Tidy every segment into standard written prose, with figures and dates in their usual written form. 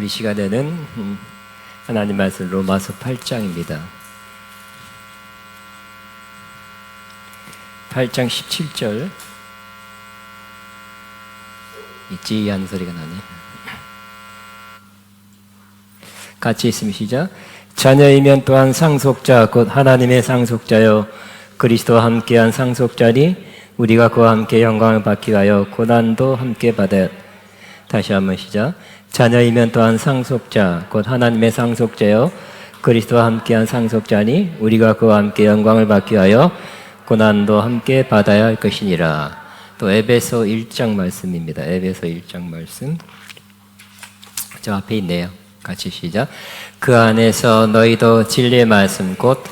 이 시간에는 하나님 말씀 로마서 8장입니다. 8장 17절. 있지 하는 소리가 나네. 같이 있으면 시작. 자녀이면 또한 상속자 곧 하나님의 상속자여 그리스도와 함께한 상속자니 우리가 그와 함께 영광을 받기 위하여 고난도 함께 받아야. 다시 한번 시작. 자녀이면 또한 상속자 곧 하나님의 상속자여 그리스도와 함께한 상속자니 우리가 그와 함께 영광을 받기 위하여 고난도 함께 받아야 할 것이니라. 또 에베소 1장 말씀입니다. 에베소 1장 말씀 저 앞에 있네요. 같이 시작. 그 안에서 너희도 진리의 말씀 곧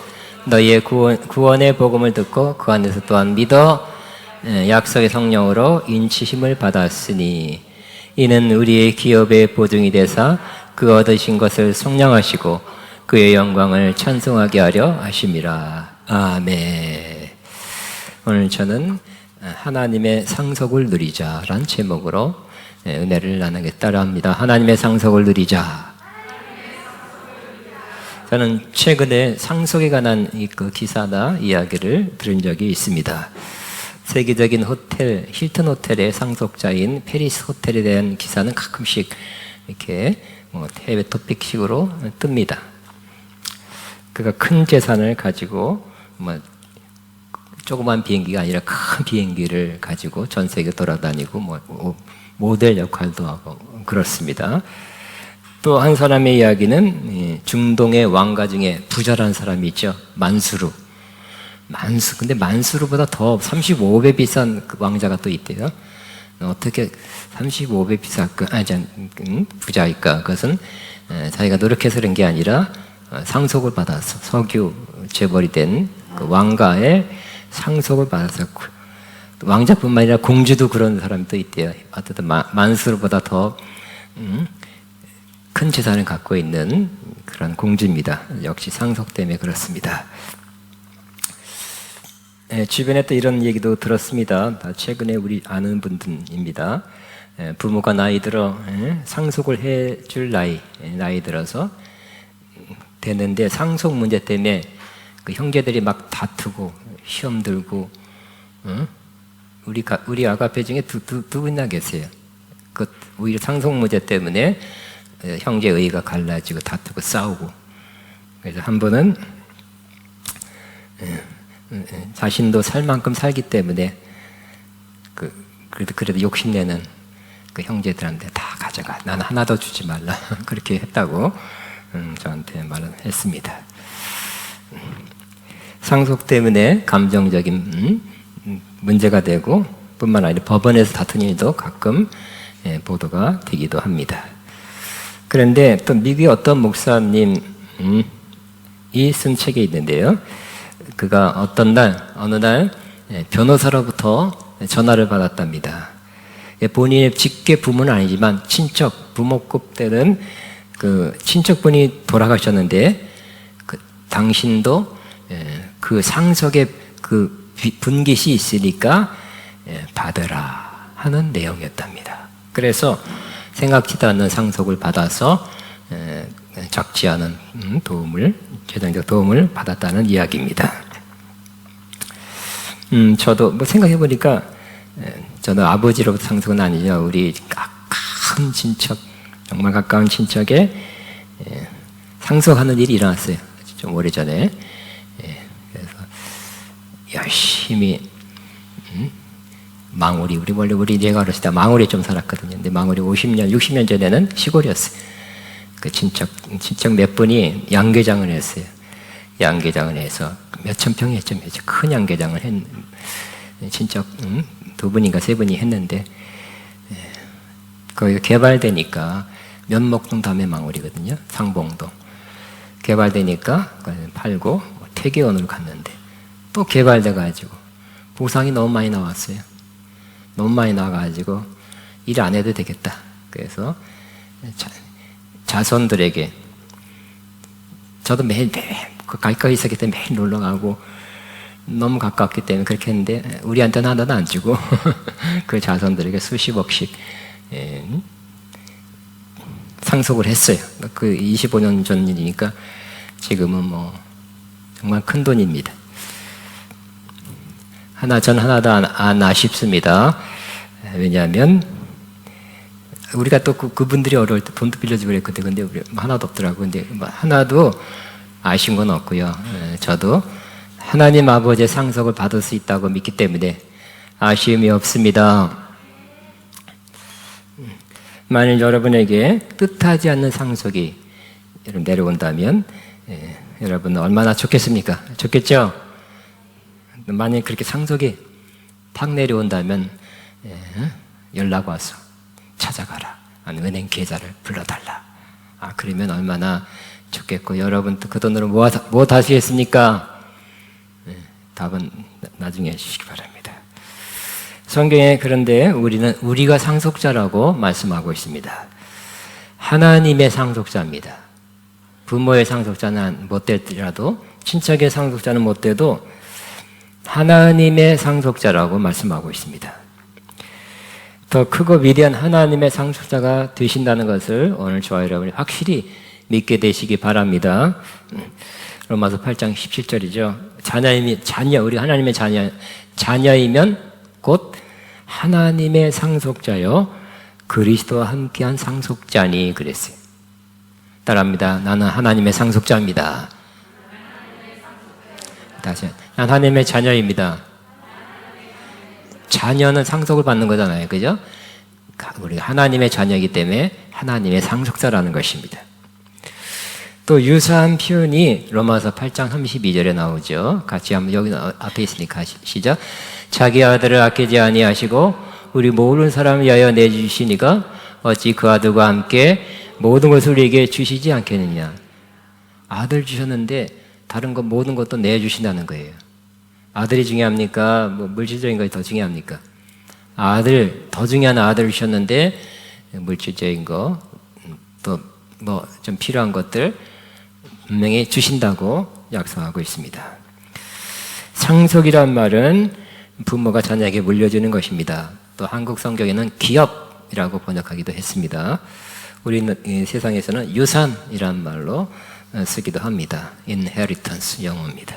너희의 구원의 복음을 듣고 그 안에서 또한 믿어 약속의 성령으로 인치심을 받았으니 이는 우리의 기업의 보증이 되사 그 얻으신 것을 성량하시고 그의 영광을 찬송하게 하려 하심이라. 아멘. 오늘 저는 하나님의 상속을 누리자라는 제목으로 은혜를 나누겠다 합니다. 하나님의 상속을 누리자. 저는 최근에 상속에 관한 그 기사나 이야기를 들은 적이 있습니다. 세계적인 호텔, 힐튼 호텔의 상속자인 페리스 호텔에 대한 기사는 가끔씩 이렇게 해외 토픽식으로 뜹니다. 그가 큰 재산을 가지고 조그만 비행기가 아니라 큰 비행기를 가지고 전 세계 돌아다니고 모델 역할도 하고 그렇습니다. 또 한 사람의 이야기는 중동의 왕가 중에 부자란 사람이 있죠. 만수르. 근데 만수르보다 더 35배 비싼 그 왕자가 또 있대요. 어떻게 35배 부자일까? 그것은 자기가 노력해서 그런 게 아니라 상속을 받아서 석유 재벌이 된 그 왕가의 상속을 받아서 왕자뿐만 아니라 공주도 그런 사람도 있대요. 어쨌든 만수르보다 더 큰 재산을 갖고 있는 그런 공주입니다. 역시 상속 때문에 그렇습니다. 주변에 또 이런 얘기도 들었습니다. 다 최근에 우리 아는 분들입니다. 부모가 나이 들어 상속을 해줄 나이 들어서 되는데 상속 문제 때문에 그 형제들이 막 다투고 시험 들고 우리 아가페 중에 두 분이나 계세요. 그 오히려 상속 문제 때문에 형제 의가 갈라지고 다투고 싸우고. 그래서 한 번은 자신도 살 만큼 살기 때문에 그래도 욕심내는 그 형제들한테 다 가져가. 난 하나도 주지 말라. 그렇게 했다고 저한테 말을 했습니다. 상속 때문에 감정적인 문제가 되고 뿐만 아니라 법원에서 다투는 일도 가끔 보도가 되기도 합니다. 그런데 또 미국의 어떤 목사님이 쓴 책이 있는데요. 그가 어느 날 변호사로부터 전화를 받았답니다. 본인의 직계 부모는 아니지만 부모급 되는 그 친척분이 돌아가셨는데 당신도 그 상속의 그 분깃이 있으니까 받으라 하는 내용이었답니다. 그래서 생각지도 않는 상속을 받아서 적지 않은 재정적 도움을 받았다는 이야기입니다. 저도 생각해 보니까 저는 아버지로부터 상속은 아니죠. 우리 가까운 친척, 정말 가까운 친척에 상속하는 일이 일어났어요. 좀 오래전에. 그래서 열심히 망우리, 우리 내가 어렸을 때 망우리에 좀 살았거든요. 근데 망우리 50년, 60년 전에는 시골이었어요. 그 친척 몇 분이 양계장을 했어요. 양계장을 해서 몇천 평이 했죠. 큰 양계장을 친척 두 분인가 세 분이 했는데 거기가 개발되니까 면목동 다음에 망우리거든요. 상봉동. 개발되니까 팔고 퇴계원으로 갔는데 또 개발돼가지고 보상이 너무 많이 나왔어요. 너무 많이 나와가지고 일 안 해도 되겠다. 그래서 자손들에게 저도 매일 가까이 있었기 때문에 매일 놀러 가고 너무 가깝기 때문에 그렇게 했는데 우리한테는 하나도 안 주고 그 자손들에게 수십억씩 상속을 했어요. 그 25년 전 일이니까 지금은 뭐 정말 큰 돈입니다. 전 하나도 안 아쉽습니다. 왜냐하면 우리가 또 그분들이 어려울 때 돈도 빌려주고 그랬거든요. 근데 우리 하나도 없더라고요. 근데 하나도 아쉬운 건 없고요. 저도 하나님 아버지의 상속을 받을 수 있다고 믿기 때문에 아쉬움이 없습니다. 만일 여러분에게 뜻하지 않는 상속이 내려온다면 여러분은 얼마나 좋겠습니까? 좋겠죠? 만일 그렇게 상속이 팍 내려온다면 연락 와서 찾아가라. 아니면 은행 계좌를 불러달라. 그러면 얼마나 좋겠고, 여러분 또 그 돈으로 뭐 하시겠습니까? 답은 나중에 해주시기 바랍니다. 성경에 그런데 우리가 상속자라고 말씀하고 있습니다. 하나님의 상속자입니다. 부모의 상속자는 못 되더라도, 친척의 상속자는 못 돼도 하나님의 상속자라고 말씀하고 있습니다. 더 크고 위대한 하나님의 상속자가 되신다는 것을 오늘 저와 여러분이 확실히 믿게 되시기 바랍니다. 로마서 8장 17절이죠. 우리 하나님의 자녀이면 곧 하나님의 상속자요 그리스도와 함께한 상속자니 그랬어요. 따라합니다. 나는 하나님의 상속자입니다. 다시, 난 하나님의 자녀입니다. 자녀는 상속을 받는 거잖아요. 그죠? 우리가 하나님의 자녀이기 때문에 하나님의 상속자라는 것입니다. 또 유사한 표현이 로마서 8장 32절에 나오죠. 같이 한번 여기 앞에 있으니까 시작. 자기 아들을 아끼지 아니하시고 우리 모든 사람을 위하여 내주시니가 어찌 그 아들과 함께 모든 것을 우리에게 주시지 않겠느냐. 아들 주셨는데 다른 것 모든 것도 내주신다는 거예요. 아들이 중요합니까? 뭐 물질적인 것이 더 중요합니까? 더 중요한 아들을 주셨는데 물질적인 거, 또 뭐 좀 필요한 것들 분명히 주신다고 약속하고 있습니다. 상속이란 말은 부모가 자녀에게 물려주는 것입니다. 또 한국 성경에는 기업이라고 번역하기도 했습니다. 우리는 세상에서는 유산이란 말로 쓰기도 합니다. inheritance 영어입니다.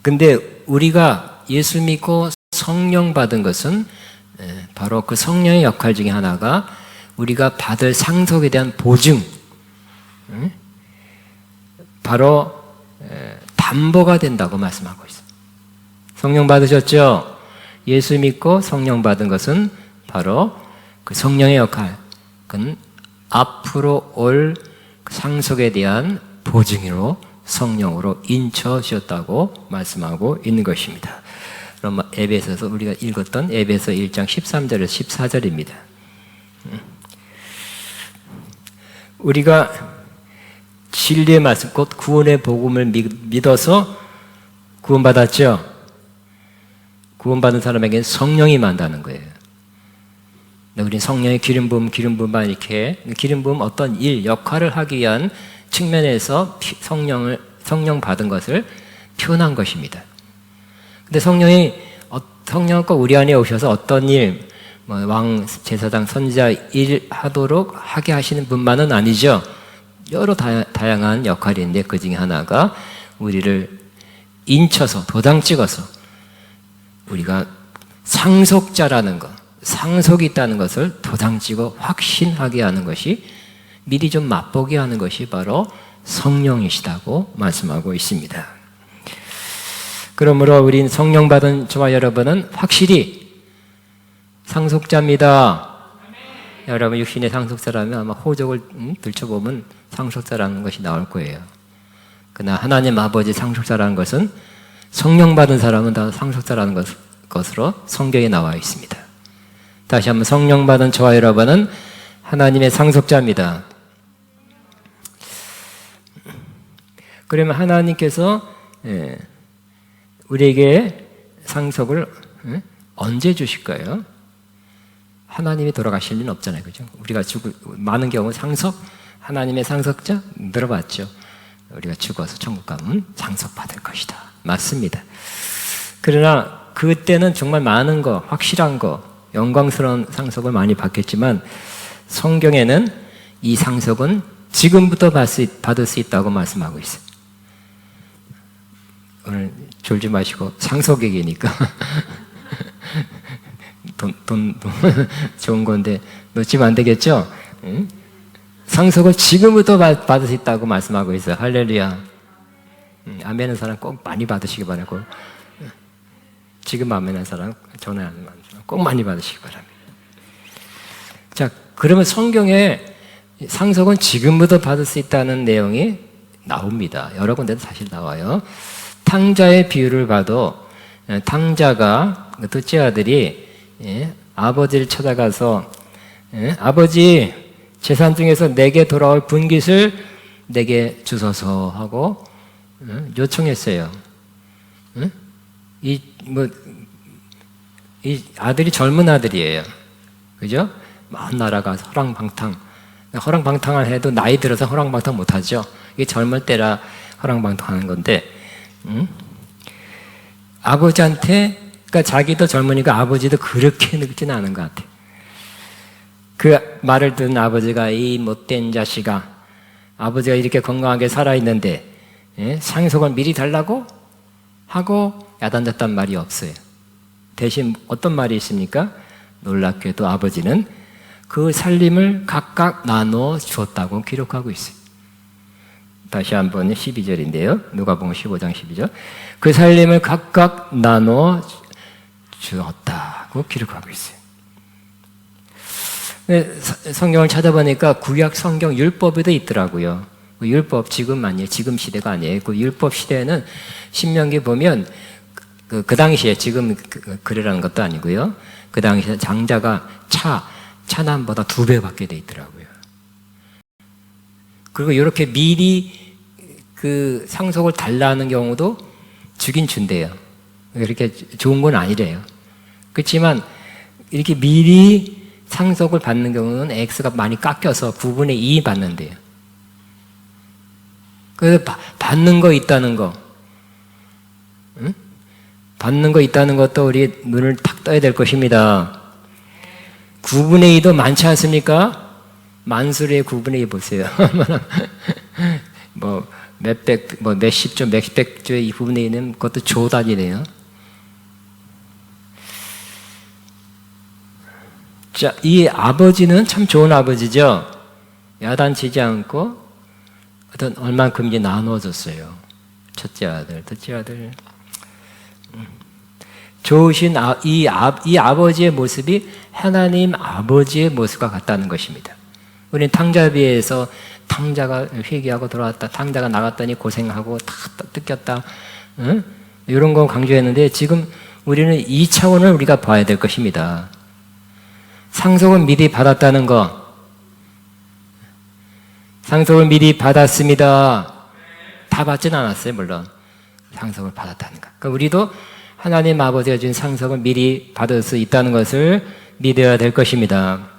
근데 우리가 예수 믿고 성령 받은 것은 바로 그 성령의 역할 중에 하나가 우리가 받을 상속에 대한 보증, 바로 담보가 된다고 말씀하고 있어요. 성령 받으셨죠? 예수 믿고 성령 받은 것은 바로 그 성령의 역할, 그건 앞으로 올 상속에 대한 보증으로 성령으로 인쳐주셨다고 말씀하고 있는 것입니다. 로마 에베소서 우리가 읽었던 에베소 1장 13절에서 14절입니다. 우리가 진리의 말씀, 곧 구원의 복음을 믿어서 구원받았죠? 구원받은 사람에게는 성령이 임한다는 거예요. 우리는 성령의 기름 부음만 이렇게 기름 부음 어떤 일, 역할을 하기 위한 측면에서 성령 받은 것을 표현한 것입니다. 근데 성령은 꼭 우리 안에 오셔서 어떤 일, 왕, 제사장, 선지자 일 하도록 하게 하시는 분만은 아니죠. 여러 다양한 역할이 있는데 그 중에 하나가 우리를 인쳐서 도장 찍어서 우리가 상속자라는 것, 상속이 있다는 것을 도장 찍어 확신하게 하는 것이, 미리 좀 맛보게 하는 것이 바로 성령이시다고 말씀하고 있습니다. 그러므로 우린 성령 받은 저와 여러분은 확실히 상속자입니다. 여러분 육신의 상속자라면 아마 호적을 들춰보면 상속자라는 것이 나올 거예요. 그러나 하나님 아버지 상속자라는 것은 성령 받은 사람은 다 상속자라는 것으로 성경에 나와 있습니다. 다시 한번, 성령 받은 저와 여러분은 하나님의 상속자입니다. 그러면 하나님께서 우리에게 상속을 언제 주실까요? 하나님이 돌아가실 리는 없잖아요. 그죠? 우리가 많은 경우 하나님의 상속자 들어봤죠. 우리가 죽어서 천국 가면 상속받을 것이다. 맞습니다. 그러나 그때는 정말 많은 거, 확실한 거, 영광스러운 상속을 많이 받겠지만 성경에는 이 상속은 지금부터 받을 수 있다고 말씀하고 있어요. 오늘 졸지 마시고 상속 얘기니까 돈 좋은 건데 놓치면 안 되겠죠? 응? 상속을 지금부터 받을 수 있다고 말씀하고 있어요. 할렐루야. 아멘한 사람 꼭 많이 받으시기 바라고, 지금 아멘한 사람, 전에 아멘한 사람 꼭 많이 받으시기 바랍니다. 자, 그러면 성경에 상속은 지금부터 받을 수 있다는 내용이 나옵니다. 여러 군데도 사실 나와요. 탕자의 비유를 봐도 탕자가, 둘째 아들이 아버지를 찾아가서 아버지, 재산 중에서 내게 돌아올 분깃을 내게 주소서 하고 요청했어요. 이 아들이 젊은 아들이에요. 그죠? 먼 나라 가서 허랑방탕을 해도 나이 들어서 허랑방탕 못하죠. 이게 젊을 때라 허랑방탕하는 건데, 아버지한테, 그러니까 자기도 젊으니까 아버지도 그렇게 늙지는 않은 것 같아요. 그 말을 듣는 아버지가, 이 못된 자식아, 아버지가 이렇게 건강하게 살아있는데 상속을 미리 달라고 하고 야단졌단 말이 없어요. 대신 어떤 말이 있습니까? 놀랍게도 아버지는 그 살림을 각각 나눠 주었다고 기록하고 있어요. 다시 한번 12절인데요. 누가복음 15장 12절. 그 살림을 각각 나눠 주었다고 기록하고 있어요. 성경을 찾아보니까 구약 성경 율법에도 있더라고요. 그 율법, 지금 시대가 아니에요. 그 율법 시대에는 신명기 보면 그 당시에, 지금 그래라는 것도 아니고요. 그 당시에 장자가 차남보다 2배 받게 돼 있더라고요. 그리고 이렇게 미리 그 상속을 달라는 경우도 주긴 준대요. 이렇게 좋은 건 아니래요. 그렇지만 이렇게 미리 상속을 받는 경우는 X가 많이 깎여서 9분의 2 받는데요. 그래서 받는 거 있다는 거, 응? 받는 거 있다는 것도 우리 눈을 탁 떠야 될 것입니다. 9분의 2도 많지 않습니까? 만수리의 9분의 2 보세요. 몇십조, 몇백조의 2분의 2는 그것도 조 단위네요. 자, 이 아버지는 참 좋은 아버지죠. 야단치지 않고 어떤 얼만큼인지 나눠줬어요. 첫째 아들, 둘째 아들. 좋으신 이 아버지의 모습이 하나님 아버지의 모습과 같다는 것입니다. 우리는 탕자비에서 탕자가 회개하고 돌아왔다, 탕자가 나갔더니 고생하고 다 뜯겼다, 응? 이런 거 강조했는데, 지금 우리는 이 차원을 우리가 봐야 될 것입니다. 상속은 미리 받았다는 거, 상속을 미리 받았습니다. 다 받지는 않았어요, 물론. 상속을 받았다는 거. 그러니까 우리도 하나님 아버지가 준 상속을 미리 받을 수 있다는 것을 믿어야 될 것입니다.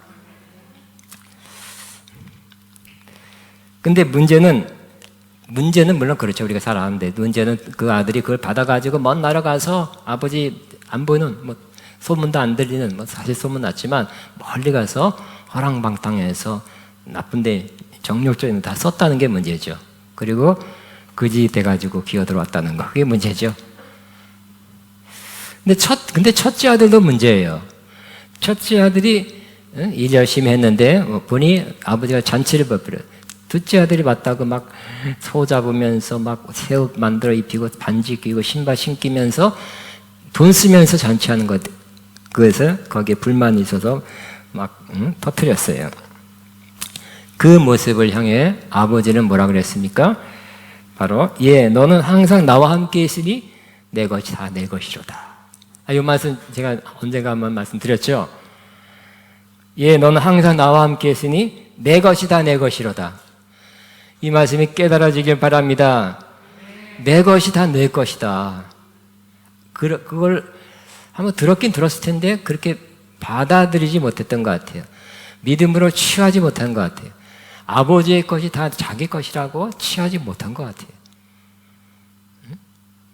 근데 문제는 물론 그렇죠. 우리가 잘 아는데, 문제는 그 아들이 그걸 받아가지고 먼 나라 가서 아버지 안 보이는, 소문도 안 들리는, 사실 소문 났지만 멀리 가서 허랑방탕해서 나쁜데 정욕적인 다 썼다는 게 문제죠. 그리고 그지 돼가지고 기어 들어왔다는 거, 그게 문제죠. 근데 첫째 아들도 문제예요. 첫째 아들이 일 열심히 했는데 보니 아버지가 잔치를 벌여요. 둘째 아들이 맞다고 막 소 잡으면서 막 새 옷 만들어 입히고 반지 끼고 신발 신기면서 돈 쓰면서 잔치하는 것, 그래서 거기에 불만이 있어서 막 터뜨렸어요. 그 모습을 향해 아버지는 뭐라 그랬습니까? 바로 너는 항상 나와 함께 있으니 내 것이 다 내 것이로다. 이 말씀 제가 언젠가 한번 말씀드렸죠. 너는 항상 나와 함께 있으니 내 것이 다 내 것이로다. 이 말씀이 깨달아지길 바랍니다. 내 것이 다 내 것이다. 그걸 한번 들었긴 들었을 텐데 그렇게 받아들이지 못했던 것 같아요. 믿음으로 취하지 못한 것 같아요. 아버지의 것이 다 자기 것이라고 취하지 못한 것 같아요.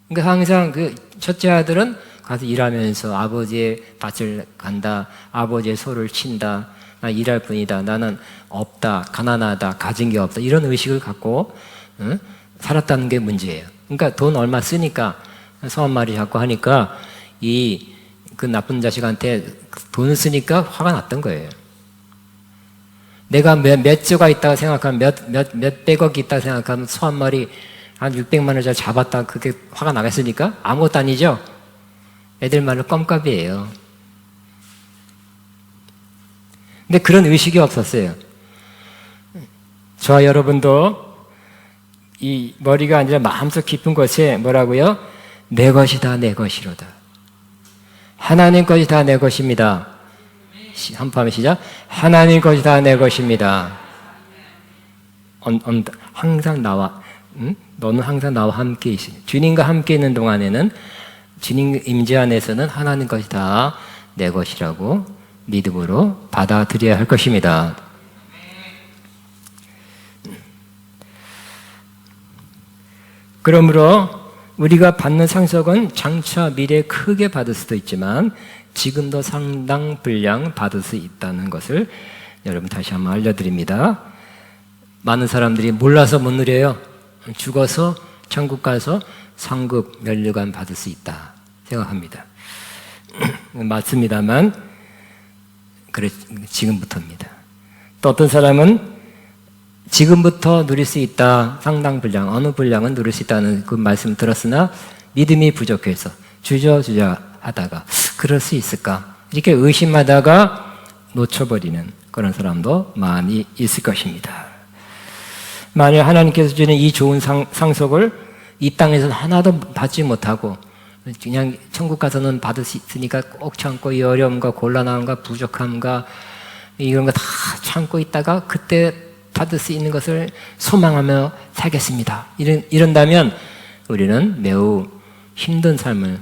그러니까 항상 그 첫째 아들은 가서 일하면서 아버지의 밭을 간다, 아버지의 소를 친다, 나 일할 뿐이다, 나는 없다, 가난하다, 가진 게 없다, 이런 의식을 갖고 살았다는 게 문제예요. 그러니까 돈 얼마 쓰니까 소 한 마리 잡고 하니까 그 나쁜 자식한테 돈을 쓰니까 화가 났던 거예요. 내가 몇 조가 있다고 생각하면 몇백억이 있다고 생각하면 소 한 마리 한 600만 원짜리 잡았다, 그게 화가 나겠습니까? 아무것도 아니죠? 애들 말로 껌값이에요. 근데 그런 의식이 없었어요. 저와 여러분도 이 머리가 아니라 마음속 깊은 곳에 뭐라고요? 내 것이다, 내 것이로다. 하나님 것이 다 내 것입니다. 한번 시작. 하나님 것이 다 내 것입니다. 항상 나와, 너는 항상 나와 함께 있으니. 주님과 함께 있는 동안에는 주님 임재 안에서는 하나님 것이 다 내 것이라고 믿음으로 받아들여야 할 것입니다. 그러므로 우리가 받는 상속은 장차 미래에 크게 받을 수도 있지만 지금도 상당 분량 받을 수 있다는 것을 여러분 다시 한번 알려드립니다. 많은 사람들이 몰라서 못 누려요. 죽어서 천국 가서 상급 면류관 받을 수 있다 생각합니다. 맞습니다만 그래, 지금부터입니다. 또 어떤 사람은 지금부터 누릴 수 있다, 상당 분량, 어느 분량은 누릴 수 있다는 그 말씀 들었으나 믿음이 부족해서 주저주저 하다가 그럴 수 있을까? 이렇게 의심하다가 놓쳐버리는 그런 사람도 많이 있을 것입니다. 만약 하나님께서 주는 이 좋은 상속을 이 땅에서는 하나도 받지 못하고 그냥 천국 가서는 받을 수 있으니까 꼭 참고 이 어려움과 곤란함과 부족함과 이런 거 다 참고 있다가 그때 받을 수 있는 것을 소망하며 살겠습니다. 이런다면 우리는 매우 힘든 삶을,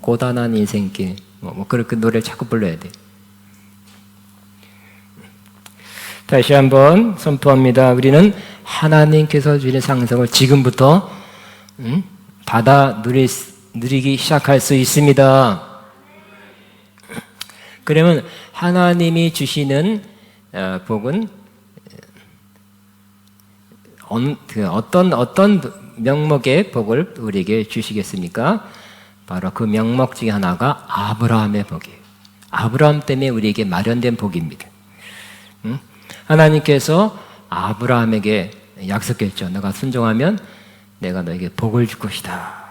고단한 인생길, 그렇게 노래를 자꾸 불러야 돼. 다시 한번 선포합니다. 우리는 하나님께서 주신 상속을 지금부터 받아 누리기 시작할 수 있습니다. 그러면 하나님이 주시는 복은 어떤 명목의 복을 우리에게 주시겠습니까? 바로 그 명목 중에 하나가 아브라함의 복이에요. 아브라함 때문에 우리에게 마련된 복입니다. 하나님께서 아브라함에게 약속했죠. 너가 순종하면 내가 너에게 복을 줄 것이다.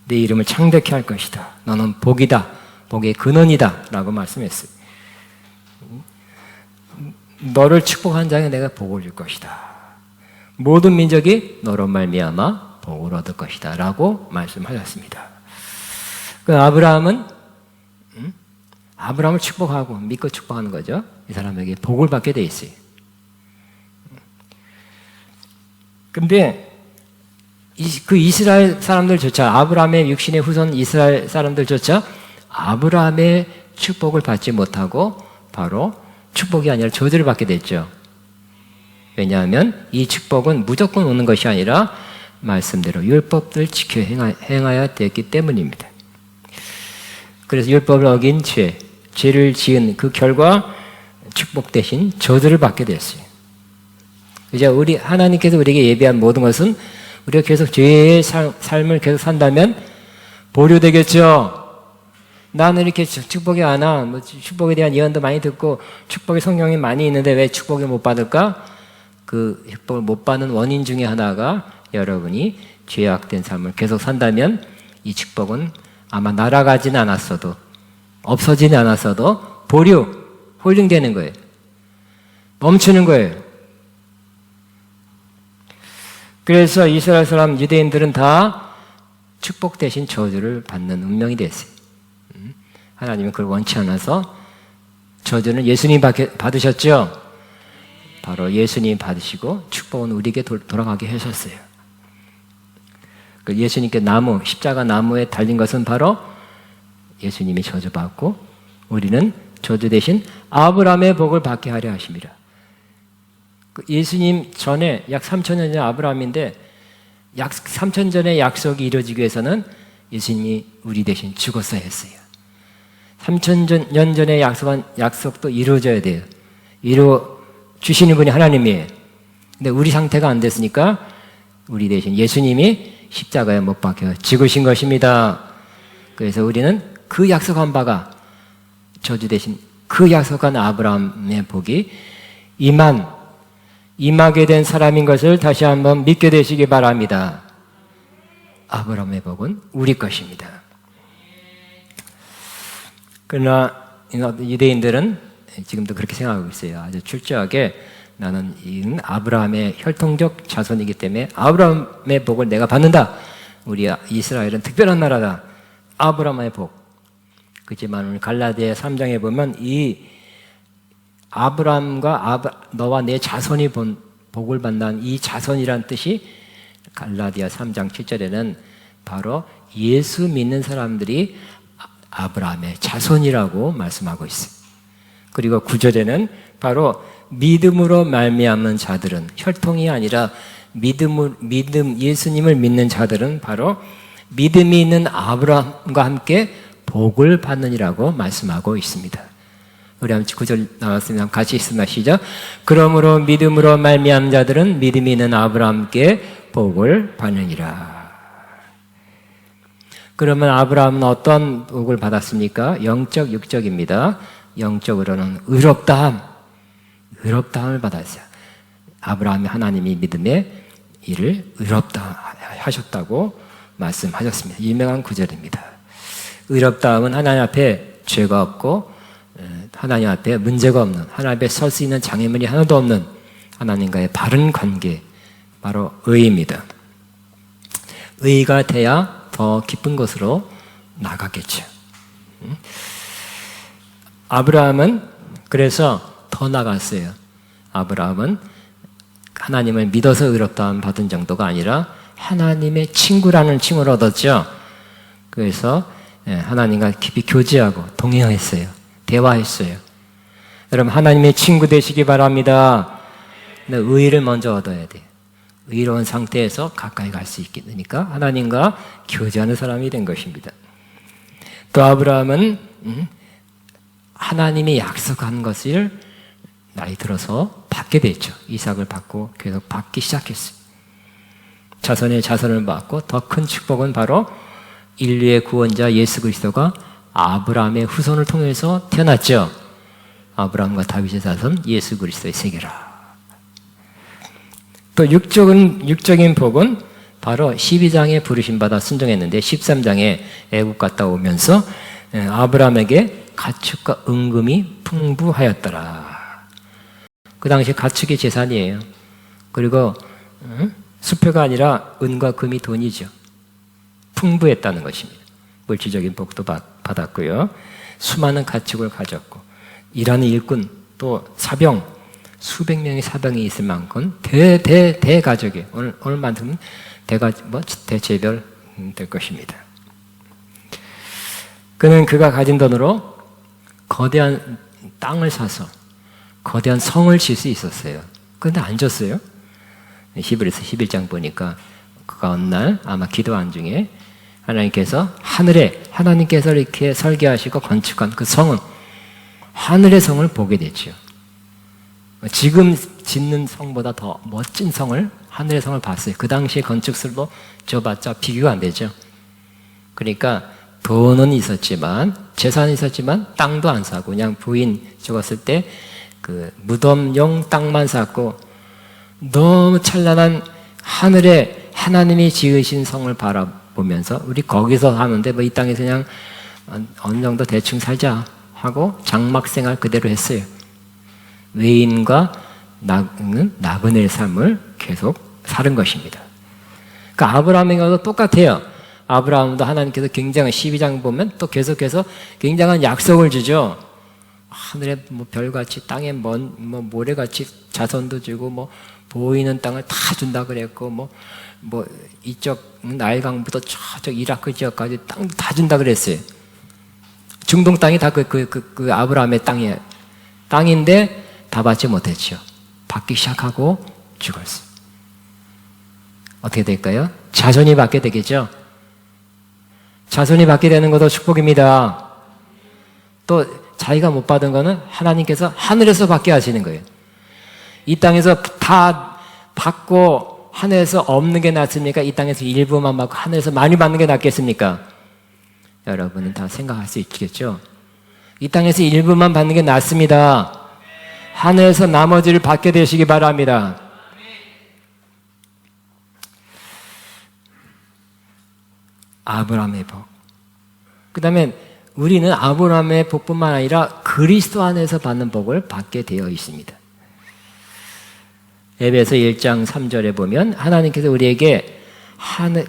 내 이름을 창대케 할 것이다. 너는 복이다. 복의 근원이다. 라고 말씀했어요. 너를 축복한 자에게 내가 복을 줄 것이다. 모든 민족이 너로 말미암아 복을 얻을 것이다. 라고 말씀하셨습니다. 그 아브라함을 축복하고 믿고 축복하는 거죠. 이 사람에게 복을 받게 돼 있어요. 근데 그 이스라엘 사람들조차, 아브라함의 육신의 후손 이스라엘 사람들조차 아브라함의 축복을 받지 못하고 바로 축복이 아니라 저주를 받게 됐죠. 왜냐하면 이 축복은 무조건 오는 것이 아니라 말씀대로 율법을 지켜 행하여야 되었기 때문입니다. 그래서 율법을 어긴 죄를 지은 그 결과 축복 대신 저주를 받게 됐어요. 이제 하나님께서 우리에게 예비한 모든 것은 우리가 계속 죄의 삶을 계속 산다면 보류되겠죠. 나는 이렇게 축복이 안 와. 축복에 대한 예언도 많이 듣고 축복의 성경이 많이 있는데 왜 축복을 못 받을까? 그 축복을 못 받는 원인 중에 하나가 여러분이 죄악된 삶을 계속 산다면 이 축복은 아마 날아가지는 않았어도, 없어지지 않았어도 홀딩되는 거예요. 멈추는 거예요. 그래서 이스라엘 사람, 유대인들은 다 축복 대신 저주를 받는 운명이 됐어요. 하나님은 그걸 원치 않아서 저주는 예수님이 받으셨죠? 바로 예수님이 받으시고 축복은 우리에게 돌아가게 하셨어요. 예수님께 십자가 나무에 달린 것은 바로 예수님이 저주받고 우리는 저주 대신 아브라함의 복을 받게 하려 하십니다. 예수님 전에 약 3,000년 전 아브라함인데 약 3,000년 전의 약속이 이루어지기 위해서는 예수님이 우리 대신 죽었어야 했어요. 3,000년 전에 약속한 약속도 이루어져야 돼요. 이루어 주시는 분이 하나님이에요. 근데 우리 상태가 안 됐으니까 우리 대신 예수님이 십자가에 못 박혀 죽으신 것입니다. 그래서 우리는 그 약속한 바가 저주 대신 그 약속한 아브라함의 복이 임하게 된 사람인 것을 다시 한번 믿게 되시기 바랍니다. 아브라함의 복은 우리 것입니다. 그러나 유대인들은 지금도 그렇게 생각하고 있어요. 아주 철저하게 나는 아브라함의 혈통적 자손이기 때문에 아브라함의 복을 내가 받는다. 우리 이스라엘은 특별한 나라다. 아브라함의 복. 그렇지만 오늘 갈라디아 3장에 보면 이 아브라함과 너와 내 자손이 본 복을 받는 이 자손이란 뜻이 갈라디아 3장 7절에는 바로 예수 믿는 사람들이 아브라함의 자손이라고 말씀하고 있어요. 그리고 9절에는 바로 믿음으로 말미암은 자들은 혈통이 아니라 예수님을 믿는 자들은 바로 믿음이 있는 아브라함과 함께 복을 받느니라고 말씀하고 있습니다. 우리 한번 9절 나왔습니다. 같이 있으면 시작. 그러므로 믿음으로 말미암은 자들은 믿음이 있는 아브라함께 복을 받느니라. 그러면 아브라함은 어떤 복을 받았습니까? 영적, 육적입니다. 영적으로는 의롭다함을 받았어요. 아브라함이 하나님이 믿음의 일을 의롭다 하셨다고 말씀하셨습니다. 유명한 구절입니다. 의롭다함은 하나님 앞에 죄가 없고 하나님 앞에 문제가 없는, 하나님 앞에 설 수 있는 장애물이 하나도 없는 하나님과의 바른 관계, 바로 의입니다. 의가 돼야 더 깊은 곳으로 나가겠죠. 아브라함은 그래서 더 나갔어요. 아브라함은 하나님을 믿어서 의롭다함 받은 정도가 아니라 하나님의 친구라는 칭호를 얻었죠. 그래서 하나님과 깊이 교제하고 동행했어요. 대화했어요. 여러분 하나님의 친구 되시기 바랍니다. 근데 의를 먼저 얻어야 돼요. 의로운 상태에서 가까이 갈 수 있겠으니까 하나님과 교제하는 사람이 된 것입니다. 또 아브라함은 하나님이 약속한 것을 나이 들어서 받게 됐죠. 이삭을 받고 계속 받기 시작했어요. 자손의 자손을 받고 더 큰 축복은 바로 인류의 구원자 예수 그리스도가 아브라함의 후손을 통해서 태어났죠. 아브라함과 다윗의 자손 예수 그리스도의 세계라. 또 육적인 복은 바로 12장에 부르심받아 순종했는데 13장에 애국 갔다 오면서 아브라함에게 가축과 은금이 풍부하였더라. 그 당시 가축이 재산이에요. 그리고 수표가 아니라 은과 금이 돈이죠. 풍부했다는 것입니다. 물질적인 복도 받았고요. 수많은 가축을 가졌고 일하는 일꾼 또 사병 수백 명의 사병이 있을 만큼 대가족이 오늘 만큼 대체별 될 것입니다. 그는 그가 가진 돈으로 거대한 땅을 사서 거대한 성을 질 수 있었어요. 그런데 안 졌어요. 히브리서 11장 보니까 그가 어느 날 아마 기도한 중에 하나님께서 이렇게 설계하시고 건축한 그 성은 하늘의 성을 보게 됐죠. 지금 짓는 성보다 더 멋진 성을, 하늘의 성을 봤어요. 그 당시에 건축술도 줘봤자 비교가 안 되죠. 그러니까 돈은 있었지만, 재산이 있었지만 땅도 안 사고 그냥 부인 죽었을 때 그 무덤용 땅만 샀고 너무 찬란한 하늘에 하나님이 지으신 성을 바라보면서 우리 거기서 하는데 이 땅에서 그냥 어느 정도 대충 살자 하고 장막 생활 그대로 했어요. 외인과 나그네의 삶을 계속 사는 것입니다. 그러니까 아브라함에게도 똑같아요. 아브라함도 하나님께서 굉장한 12장 보면 또 계속해서 굉장한 약속을 주죠. 하늘에 별같이 땅에 모래같이 자손도 주고 보이는 땅을 다 준다 그랬고 이쪽 나일강부터 저쪽 이라크 지역까지 땅도 다 준다 그랬어요. 중동 땅이 다 그 아브라함의 땅인데 다 받지 못했죠. 받기 시작하고 죽었어요. 어떻게 될까요? 자손이 받게 되겠죠. 자손이 받게 되는 것도 축복입니다. 또 자기가 못 받은 거는 하나님께서 하늘에서 받게 하시는 거예요. 이 땅에서 다 받고 하늘에서 없는 게 낫습니까? 이 땅에서 일부만 받고 하늘에서 많이 받는 게 낫겠습니까? 여러분은 다 생각할 수 있겠죠? 이 땅에서 일부만 받는 게 낫습니다. 하늘에서 나머지를 받게 되시기 바랍니다. 아브라함의 복. 그 다음에 우리는 아브라함의 복뿐만 아니라 그리스도 안에서 받는 복을 받게 되어 있습니다. 에베소 1장 3절에 보면 하나님께서 우리에게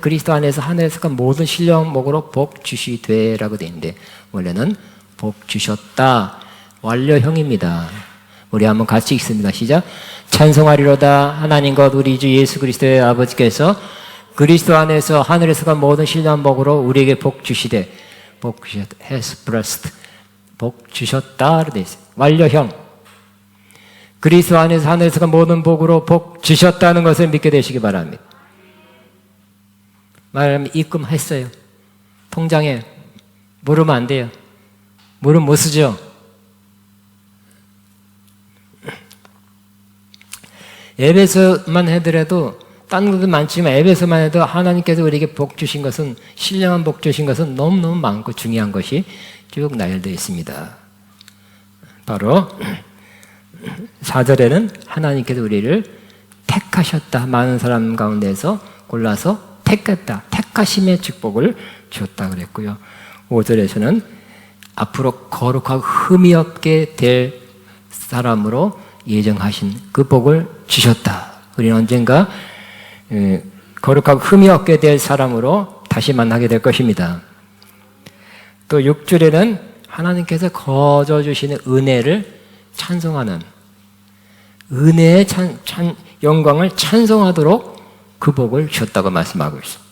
그리스도 안에서 하늘에서 모든 신령목으로 복 주시되라고 되어 있는데 원래는 복 주셨다 완료형입니다. 우리 한번 같이 읽습니다. 시작. 찬송하리로다 하나님 것 우리 주 예수 그리스도의 아버지께서 그리스도 안에서 하늘에서가 모든 신령한 복으로 우리에게 복 주시되 복 주셨다. has blessed. 복 주셨다. 되어 있어요. 완료형. 그리스도 안에서 하늘에서가 모든 복으로 복 주셨다는 것을 믿게 되시기 바랍니다. 말하면 입금했어요. 통장에 물으면 안 돼요. 물은 못 쓰죠. 에베소만 해더라도 딴 것도 많지만 에베소만 해도 하나님께서 우리에게 복 주신 것은 신령한 복 주신 것은 너무너무 많고 중요한 것이 쭉 나열되어 있습니다. 바로 4절에는 하나님께서 우리를 택하셨다. 많은 사람 가운데서 골라서 택했다. 택하심의 축복을 주었다 그랬고요. 5절에서는 앞으로 거룩하고 흠이 없게 될 사람으로 예정하신 그 복을 주셨다. 우리는 언젠가 거룩하고 흠이 없게 될 사람으로 다시 만나게 될 것입니다. 또 6절에는 하나님께서 거저 주시는 은혜를 찬송하는 은혜의 영광을 찬송하도록 그 복을 주셨다고 말씀하고 있습니다.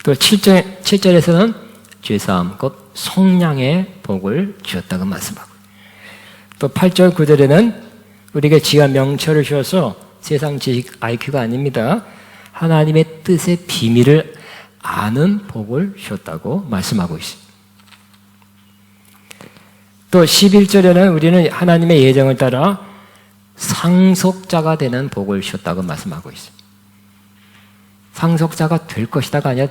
또 7절에서는 죄사함 곧 성량의 복을 주셨다고 말씀하고 또 8절 9절에는 우리에게 지혜와 명철을 주셔서 세상 지식 IQ가 아닙니다. 하나님의 뜻의 비밀을 아는 복을 주셨다고 말씀하고 있습니다. 또 11절에는 우리는 하나님의 예정을 따라 상속자가 되는 복을 주셨다고 말씀하고 있습니다. 상속자가 될 것이다가 아니라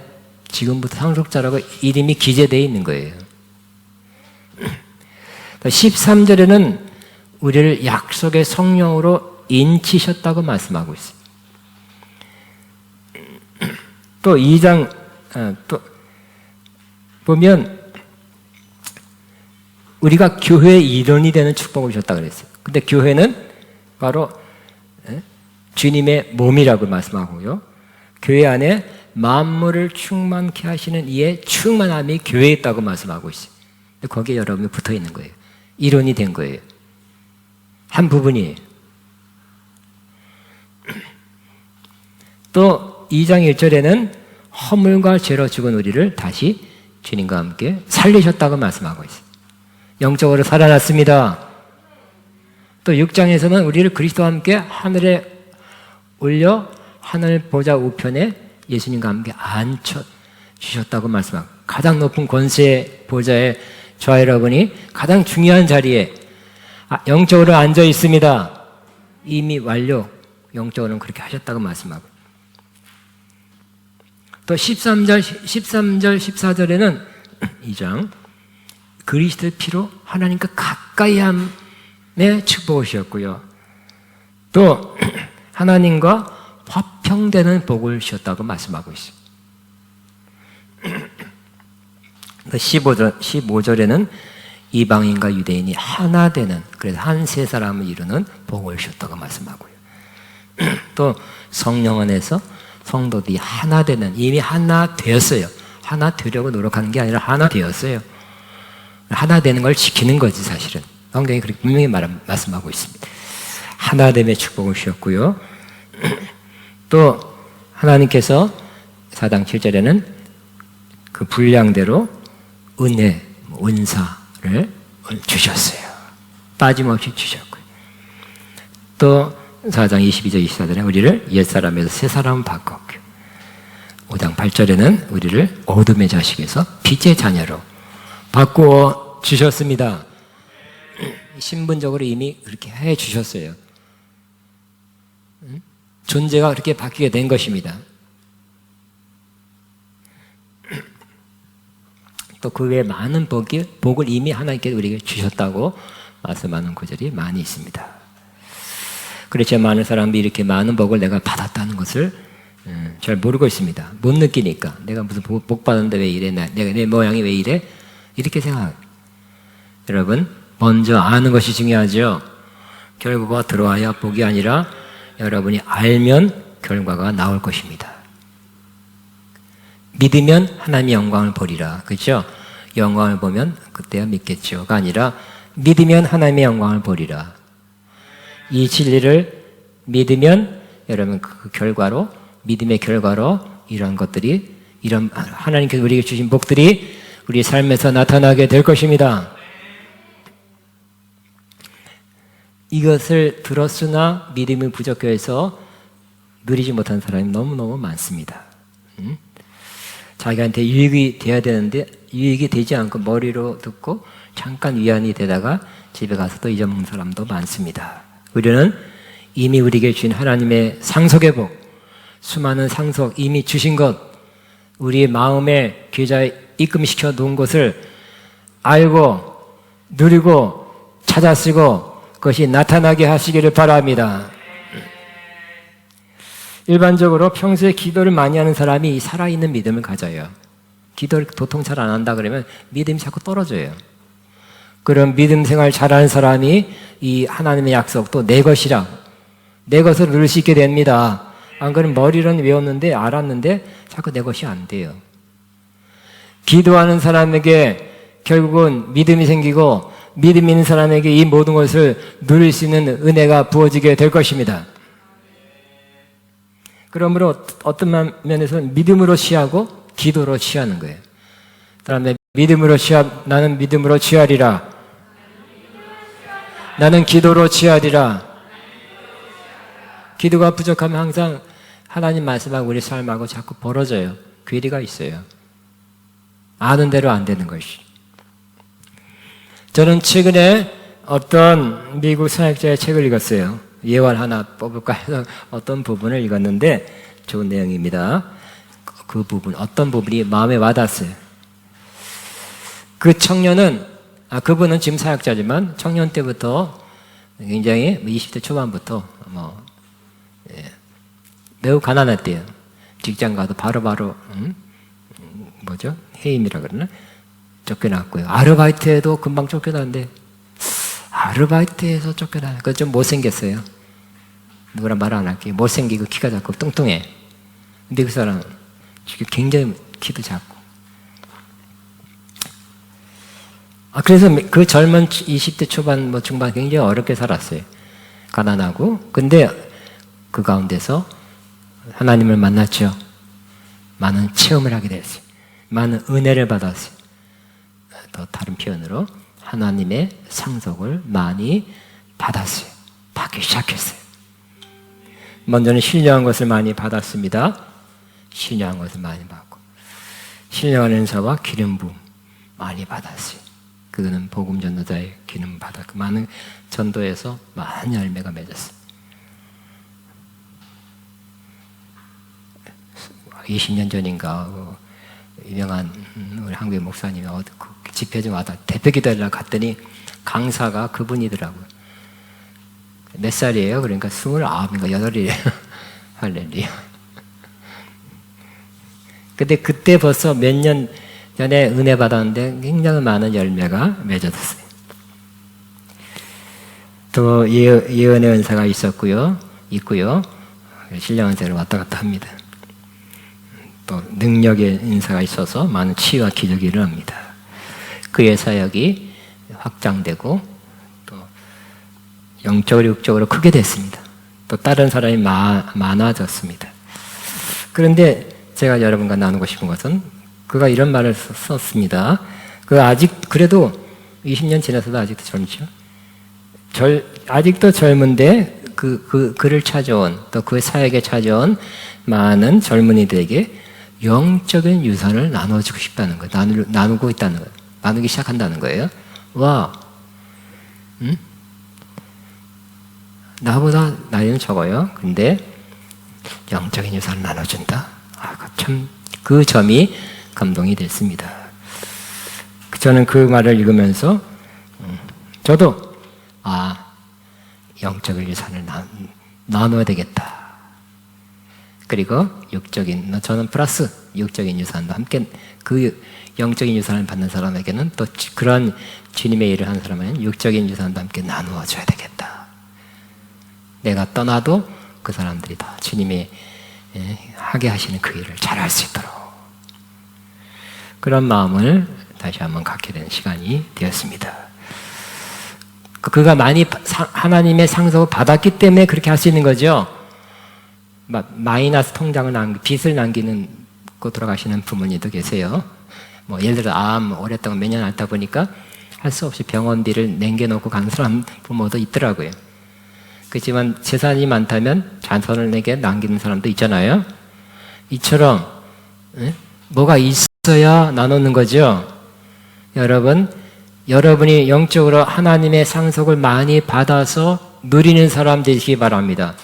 지금부터 상속자라고 이름이 기재되어 있는 거예요. 13절에는 우리를 약속의 성령으로 인치셨다고 말씀하고 있습니다. 또 2장 또 보면 우리가 교회의 일원이 되는 축복을 주셨다고 그랬어요. 근데 교회는 바로 주님의 몸이라고 말씀하고요. 교회 안에 만물을 충만케 하시는 이의 충만함이 교회에 있다고 말씀하고 있어요. 거기에 여러분이 붙어 있는 거예요. 일원이 된 거예요. 한 부분이에요. 또 2장 1절에는 허물과 죄로 죽은 우리를 다시 주님과 함께 살리셨다고 말씀하고 있어요. 영적으로 살아났습니다. 또 6장에서는 우리를 그리스도와 함께 하늘에 올려 하늘 보좌 우편에 예수님과 함께 앉혀 주셨다고 말씀하고 가장 높은 권세 보좌에 저와 여러분이 가장 중요한 자리에 영적으로 앉아 있습니다. 이미 완료 영적으로는 그렇게 하셨다고 말씀하고 또 13절 14절에는 2장 그리스도의 피로 하나님과 가까이 함의 축복을 주셨고요. 또 하나님과 화평되는 복을 주셨다고 말씀하고 있습니다. 15절에는 이방인과 유대인이 하나 되는 그래서 한 세 사람을 이루는 복을 주셨다고 말씀하고요. 또 성령 안에서 성도들이 하나 되는 이미 하나 되었어요. 하나 되려고 노력하는 게 아니라 하나 되었어요. 하나 되는 걸 지키는 거지 사실은. 성경이 그렇게 분명히 말씀하고 있습니다. 하나됨의 축복을 주셨고요. 또 하나님께서 4장 7절에는 그 분량대로 은혜, 은사를 주셨어요. 빠짐없이 주셨고요. 또 4장 22절 24절에 우리를 옛사람에서 새사람 바꿨고요. 5장 8절에는 우리를 어둠의 자식에서 빛의 자녀로 바꾸어 주셨습니다. 신분적으로 이미 그렇게 해 주셨어요. 존재가 그렇게 바뀌게 된 것입니다. 또 그 외에 많은 복을 이미 하나님께 우리에게 주셨다고 말씀하는 구절이 많이 있습니다. 그렇지 많은 사람들이 이렇게 많은 복을 내가 받았다는 것을 잘 모르고 있습니다. 못 느끼니까 내가 무슨 복 받았는데 왜 이래? 내 모양이 왜 이래? 이렇게 생각해요. 여러분 먼저 아는 것이 중요하죠. 결과가 들어와야 복이 아니라 여러분이 알면 결과가 나올 것입니다. 믿으면 하나님의 영광을 보리라. 그렇죠? 영광을 보면 그때야 믿겠죠가 아니라 믿으면 하나님의 영광을 보리라. 이 진리를 믿으면 여러분 그 결과로 믿음의 결과로 이런 것들이 이런 하나님께서 우리에게 주신 복들이 우리 삶에서 나타나게 될 것입니다. 이것을 들었으나 믿음이 부족해서 누리지 못한 사람이 너무너무 많습니다. 자기한테 유익이 돼야 되는데 유익이 되지 않고 머리로 듣고 잠깐 위안이 되다가 집에 가서 또 잊어먹는 사람도 많습니다. 우리는 이미 우리에게 주신 하나님의 상속의 복, 수많은 상속 이미 주신 것, 우리의 마음에 계좌에 입금시켜 놓은 것을 알고 누리고 찾아 쓰고 그것이 나타나게 하시기를 바랍니다. 일반적으로 평소에 기도를 많이 하는 사람이 살아있는 믿음을 가져요. 기도를 도통 잘 안 한다 그러면 믿음이 자꾸 떨어져요. 그런 믿음 생활 잘하는 사람이 이 하나님의 약속도 내 것이라 내 것을 누릴 수 있게 됩니다. 안 그러면 머리로는 외웠는데 알았는데 자꾸 내 것이 안 돼요. 기도하는 사람에게 결국은 믿음이 생기고 믿음 있는 사람에게 이 모든 것을 누릴 수 있는 은혜가 부어지게 될 것입니다. 그러므로 어떤 면에서는 믿음으로 취하고 기도로 취하는 거예요. 다음에 믿음으로 나는 믿음으로 취하리라. 나는 기도로 취하리라. 기도가 부족하면 항상 하나님 말씀하고 우리 삶하고 자꾸 벌어져요. 괴리가 있어요. 아는 대로 안 되는 것이. 저는 최근에 어떤 미국 사역자의 책을 읽었어요. 예언 하나 뽑을까 해서 어떤 부분을 읽었는데 좋은 내용입니다. 그 부분, 어떤 부분이 마음에 와닿았어요. 그 청년은, 그분은 지금 사역자지만 청년 때부터 굉장히 20대 초반부터 매우 가난했대요. 직장 가도 바로바로 해임이라 그러나? 쫓겨났고요. 아르바이트에도 금방 쫓겨났는데 아르바이트에서 쫓겨나요. 그거 좀 못생겼어요. 누구랑 말 안 할게요. 못생기고 키가 작고 뚱뚱해. 근데 그 사람 지금 굉장히 키도 작고. 그래서 그 젊은 20대 초반 중반 굉장히 어렵게 살았어요. 가난하고. 근데 그 가운데서 하나님을 만났죠. 많은 체험을 하게 됐어요. 많은 은혜를 받았어요. 또 다른 표현으로 하나님의 상속을 많이 받았어요. 받기 시작했어요. 먼저는 신령한 것을 많이 받았습니다. 신령한 것을 많이 받고 신령한 은사와 기름 부음 많이 받았어요. 그거는 복음 전도자의 기름 받았고 많은 전도에서 많은 열매가 맺었어요. 20년 전인가 유명한 우리 한국의 목사님이 그 집회 좀 와다 대표 기도하려고 갔더니 강사가 그분이더라고요. 몇 살이에요? 그러니까 29인가 8이에요. 할렐루야. 근데 그때 벌써 몇 년 전에 은혜 받았는데 굉장히 많은 열매가 맺어졌어요. 또 예언의 은사가 있고요. 신령 은사를 왔다 갔다 합니다. 또 능력의 인사가 있어서 많은 치유와 기적이 일어납니다. 그의 사역이 확장되고 또 영적으로 육적으로 크게 됐습니다. 또 다른 사람이 많아졌습니다. 그런데 제가 여러분과 나누고 싶은 것은 그가 이런 말을 썼습니다. 그래도 20년 지나서도 아직도 젊죠. 아직도 젊은데 그를 찾아온 또 그의 사역에 찾아온 많은 젊은이들에게 영적인 유산을 나눠주고 싶다는 거예요. 나누고 있다는 거예요. 나누기 시작한다는 거예요. 와, 응? 나보다 나이는 적어요. 근데 영적인 유산을 나눠준다. 참 그 점이 감동이 됐습니다. 저는 그 말을 읽으면서 저도 영적인 유산을 나눠야 되겠다. 그리고 육적인, 저는 플러스 육적인 유산도 함께, 그 영적인 유산을 받는 사람에게는 또 그런 주님의 일을 하는 사람에게는 육적인 유산도 함께 나누어 줘야 되겠다. 내가 떠나도 그 사람들이 다 주님이 하게 하시는 그 일을 잘할 수 있도록, 그런 마음을 다시 한번 갖게 된 시간이 되었습니다. 그가 많이 하나님의 상속을 받았기 때문에 그렇게 할 수 있는 거죠. 마이너스 통장을 빚을 남기는 고 돌아가시는 부모님도 계세요. 예를 들어 오랫동안 몇 년 앓다 보니까 할 수 없이 병원비를 남겨놓고 가는 사람 부모도 있더라고요. 그렇지만 재산이 많다면 자손을 내게 남기는 사람도 있잖아요. 이처럼 뭐가 있어야 나누는 거죠. 여러분이 영적으로 하나님의 상속을 많이 받아서 누리는 사람 되시기 바랍니다.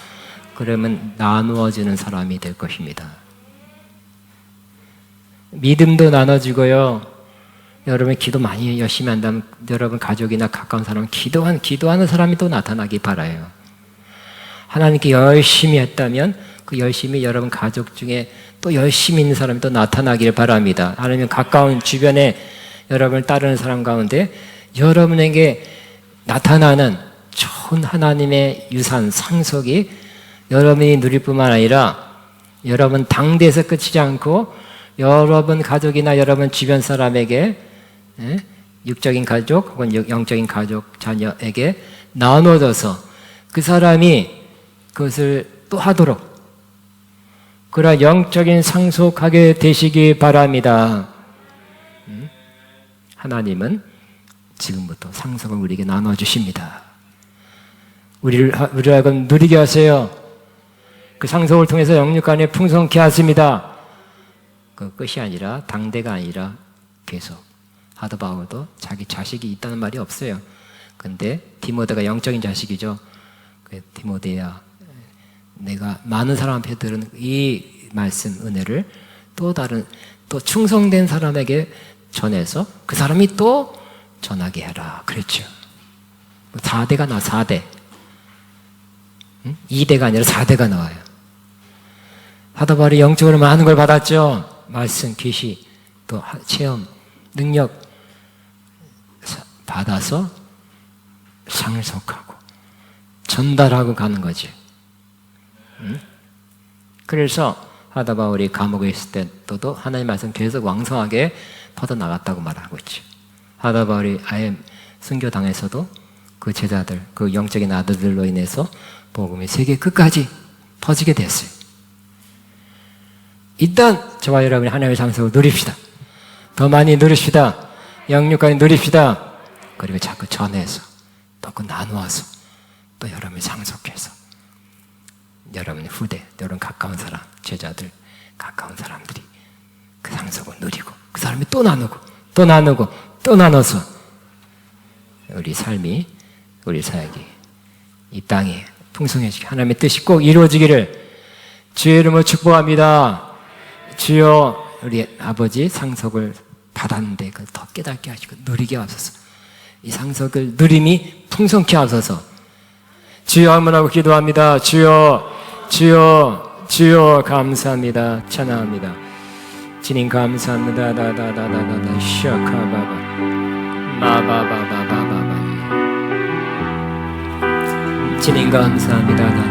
그러면 나누어지는 사람이 될 것입니다. 믿음도 나눠지고요. 여러분 기도 많이 열심히 한다면 여러분 가족이나 가까운 사람 기도하는 사람이 또 나타나기 바라요. 하나님께 열심히 했다면 그 열심히 여러분 가족 중에 또 열심히 있는 사람이 또 나타나기를 바랍니다. 아니면 가까운 주변에 여러분을 따르는 사람 가운데 여러분에게 나타나는 좋은 하나님의 유산, 상속이 여러분이 누릴 뿐만 아니라 여러분 당대에서 끝이지 않고 여러분 가족이나 여러분 주변 사람에게, 육적인 가족 혹은 영적인 가족, 자녀에게 나눠져서 그 사람이 그것을 또 하도록, 그러한 영적인 상속하게 되시기 바랍니다. 하나님은 지금부터 상속을 우리에게 나눠주십니다. 우리를 하여금 누리게 하세요. 그 상속을 통해서 영육간에 풍성케 하십니다. 그 끝이 아니라, 당대가 아니라 계속. 하드바우도 자기 자식이 있다는 말이 없어요. 근데 디모데가 영적인 자식이죠. 디모데야, 내가 많은 사람 앞에 들은 이 말씀, 은혜를 또 충성된 사람에게 전해서 그 사람이 또 전하게 해라. 그랬죠. 4대가 나와, 4대. 2대가 아니라 4대가 나와요. 하다바울이 영적으로 많은 걸 받았죠. 말씀, 계시, 또 체험, 능력 받아서 상속하고 전달하고 가는 거지. 그래서 하다바울이 감옥에 있을 때도 하나님 말씀 계속 왕성하게 퍼져나갔다고 말하고 있죠. 하다바울이 아예 순교당에서도 그 제자들, 그 영적인 아들들로 인해서 복음이 세계 끝까지 퍼지게 됐어요. 일단 저와 여러분이 하나님의 상속을 누립시다. 더 많이 누립시다. 영육간에 누립시다. 그리고 자꾸 전해서 또 그 나누어서 또 여러분이 상속해서 여러분의 후대, 여러분 가까운 사람, 제자들, 가까운 사람들이 그 상속을 누리고 그 사람이 또 나누고 또 나누고 또 나눠서 우리 삶이, 우리 사역이 이 땅에 풍성해지게 하나님의 뜻이 꼭 이루어지기를 주의 이름으로 축복합니다. 주여, 우리 아버지 상속을 받았는데 그걸 더 깨닫게 하시고 누리게 하소서. 이 상속을 누림이 풍성케 하소서. 주여 한번하고 기도합니다. 주여, 주여, 주여 감사합니다. 찬양합니다. 주님 감사합니다. 다다다다다다 시아카바바 마바바바바바바. 주님 감사합니다.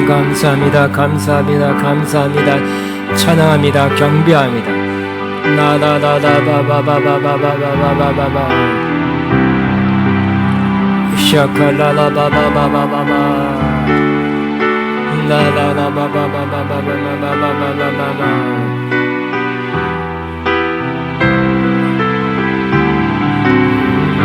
감사합니다. 감사합니다. 감사합니다. 찬양합니다. 경배합니다. 나다다다바바바바바바바바바바 샤칼라라바바바바바바 나다다바바바바바바바바바바바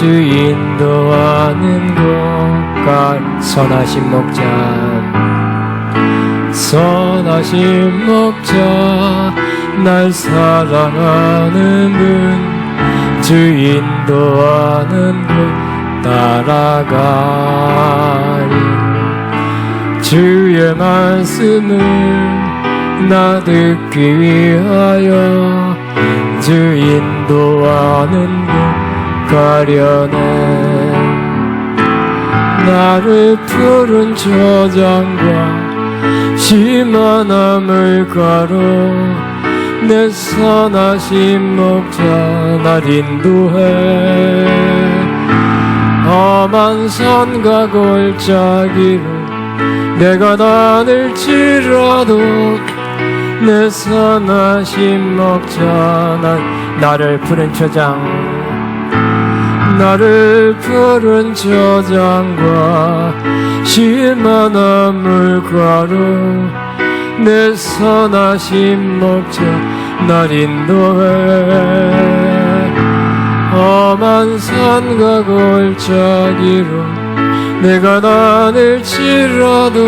주 인도하는 곳가 선하신 목자 선하신 목자 날 사랑하는 분 주 인도하는 곳 따라가리 주의 말씀을 나 듣기 위하여 주 인도하는 곳 가려네 나를 푸른 저장과 심한 나물가로 내 선하신 목자 날 인도해 험한 산과 골짜기로 내가 다닐지라도 내 선하신 목자 나를 푸른 저장과 심한 나물가로 내 선하신 목자 날 인도해 험한 산과 골짜기로 내가 다닐지라도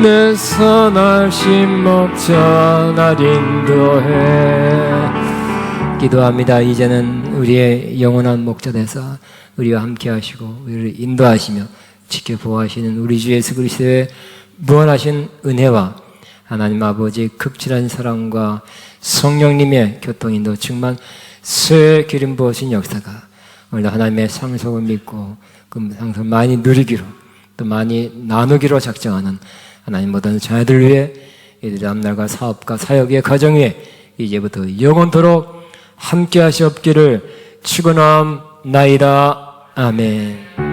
내 선하신 목자 날 인도해 기도합니다. 이제는 우리의 영원한 목자 되사 우리와 함께 하시고 우리를 인도하시며 지켜보호하시는 우리 주 예수 그리스도의 무한하신 은혜와 하나님 아버지 극진한 사랑과 성령님의 교통인도 충만 새 기름 부으신 역사가 오늘도 하나님의 상속을 믿고 그 상속을 많이 누리기로 또 많이 나누기로 작정하는 하나님 모든 자녀들 위해 이들 앞날과 사업과 사역의 가정 위에 이제부터 영원토록 함께 하시옵기를 축원하옵나이다. 아멘.